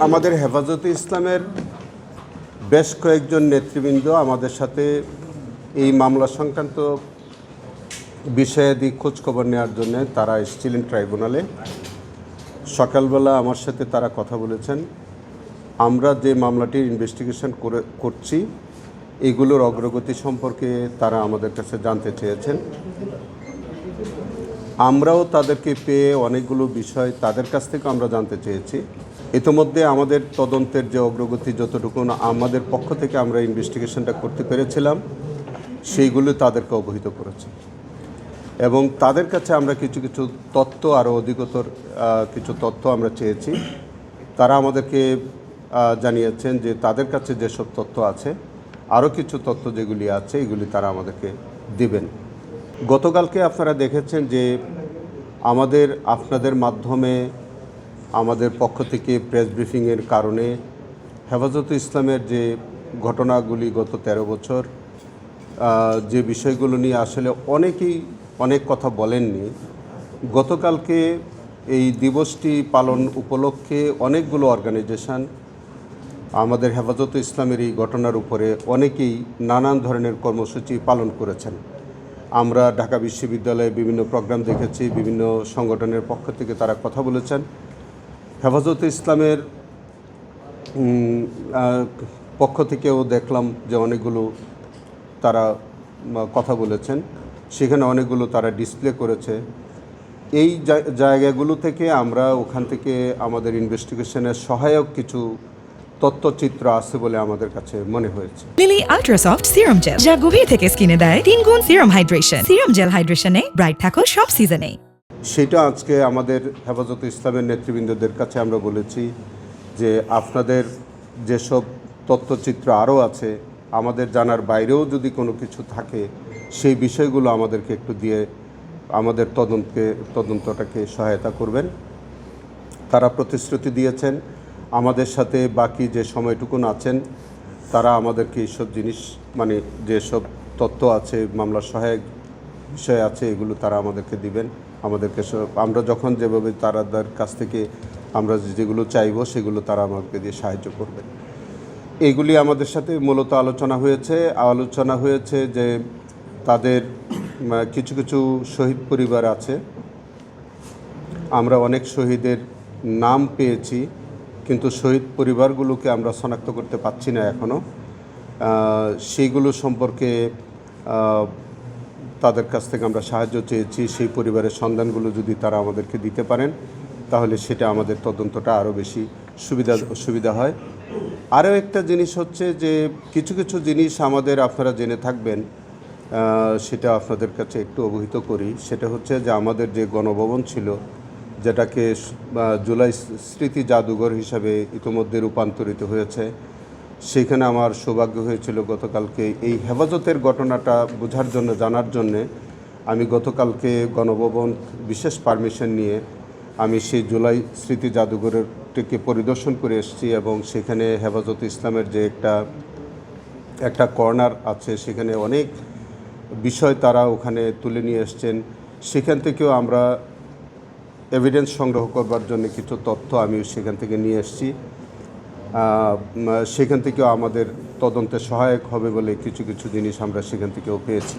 আমাদের হেফাজতে ইসলামের বেশ কয়েকজন নেতৃবৃন্দ আমাদের সাথে এই মামলা সংক্রান্ত বিষয়াদি খোঁজখবর নেওয়ার জন্য তারা এসেছিলেন ট্রাইব্যুনালে। সকালবেলা আমার সাথে তারা কথা বলেছেন। আমরা যে মামলাটির ইনভেস্টিগেশন করছি এগুলোর অগ্রগতি সম্পর্কে তারা আমাদের কাছে জানতে চেয়েছেন। আমরাও তাদেরকে পেয়ে অনেকগুলো বিষয় তাদের কাছ থেকে আমরা জানতে চেয়েছি। ইতিমধ্যে আমাদের তদন্তের যে অগ্রগতি যতটুকু আমাদের পক্ষ থেকে আমরা ইনভেস্টিগেশনটা করতে পেরেছিলাম সেইগুলো তাদেরকে অবহিত করেছি এবং তাদের কাছে আমরা কিছু কিছু তথ্য আরও অধিকতর কিছু তথ্য আমরা চেয়েছি। তারা আমাদেরকে জানিয়েছেন যে তাদের কাছে যেসব তথ্য আছে আরও কিছু তথ্য যেগুলি আছে এগুলি তারা আমাদেরকে দিবেন। গতকালকে আপনারা দেখেছেন যে আপনাদের মাধ্যমে আমাদের পক্ষ থেকে প্রেস ব্রিফিংয়ের কারণে হেফাজতে ইসলামের যে ঘটনাগুলি গত 13 বছর যে বিষয়গুলো নিয়ে আসলে অনেকেই অনেক কথা বলেননি। গতকালকে এই দিবসটি পালন উপলক্ষে অনেকগুলো অর্গানাইজেশন আমাদের হেফাজতে ইসলামের এই ঘটনার উপরে অনেকেই নানান ধরনের কর্মসূচি পালন করেছেন। আমরা ঢাকা বিশ্ববিদ্যালয়ে বিভিন্ন প্রোগ্রাম দেখেছি, বিভিন্ন সংগঠনের পক্ষ থেকে তারা কথা বলেছেন। হেফাজতে ইসলামের পক্ষ থেকেও দেখলাম যে অনেকগুলো তারা কথা বলেছেন, সেখানে অনেকগুলো তারা ডিসপ্লে করেছে। এই জায়গাগুলো থেকে আমরা ওখান থেকে আমাদের ইনভেস্টিগেশনের সহায়ক কিছু তথ্যচিত্র আছে বলে আমাদের কাছে মনে হয়েছে। Lily ultra soft serum gel, যা গভীর থেকে স্কিনে দেয় 3 গুণ সিরাম হাইড্রেশন। সিরাম জেল হাইড্রেশনে ব্রাইট থাকো সব সিজনে। সেটা আজকে আমাদের হেফাজতে ইসলামের নেতৃবৃন্দদের কাছে আমরা বলেছি যে আপনাদের যেসব তথ্যচিত্র আরও আছে আমাদের জানার বাইরেও যদি কোনো কিছু থাকে সেই বিষয়গুলো আমাদেরকে একটু দিয়ে আমাদের তদন্তটাকে সহায়তা করবেন। তারা প্রতিশ্রুতি দিয়েছেন আমাদের সাথে বাকি যে সময়টুকুন আছেন তারা আমাদেরকে এইসব জিনিস যেসব তথ্য আছে মামলার সহায়ক বিষয় আছে এগুলো তারা আমাদেরকে দিবেন। আমাদেরকে আমরা যখন যেভাবে তাদের কাছ থেকে আমরা যেগুলো চাইব সেগুলো তারা আমাদেরকে দিয়ে সাহায্য করবে। এইগুলি আমাদের সাথে মূলত আলোচনা হয়েছে যে তাদের কিছু কিছু শহীদ পরিবার আছে, আমরা অনেক শহীদের নাম পেয়েছি কিন্তু শহীদ পরিবারগুলোকে আমরা শনাক্ত করতে পারছি না এখনও। সেইগুলো সম্পর্কে তাদের কাছ থেকে আমরা সাহায্য চেয়েছি। সেই পরিবারের সন্ধানগুলো যদি তারা আমাদেরকে দিতে পারেন তাহলে সেটা আমাদের তদন্তটা আরও বেশি সুবিধা হয়। আরও একটা জিনিস হচ্ছে যে কিছু কিছু জিনিস আপনারা জেনে থাকবেন, সেটা আপনাদের কাছে একটু অবহিত করি। সেটা হচ্ছে যে আমাদের যে গণভবন ছিল যেটাকে জুলাই স্মৃতি জাদুঘর হিসাবে ইতিমধ্যে রূপান্তরিত হয়েছে, সেখানে আমার সৌভাগ্য হয়েছিল গতকালকে এই হেফাজতের ঘটনাটা বোঝার জন্য জানার জন্যে আমি গতকালকে গণভবন বিশেষ পারমিশন নিয়ে আমি সেই জুলাই স্মৃতি জাদুঘরটিকে পরিদর্শন করে এসেছি এবং সেখানে হেফাজতে ইসলামের যে একটা কর্নার আছে সেখানে অনেক বিষয় তারা ওখানে তুলে নিয়ে এসছেন। সেখান থেকেও আমরা এভিডেন্স সংগ্রহ করবার জন্য কিছু তথ্য আমি সেখান থেকে নিয়ে এসেছি। সেখান থেকেও আমাদের তদন্তে সহায়ক হবে বলে কিছু কিছু জিনিস আমরা সেখান থেকেও পেয়েছি।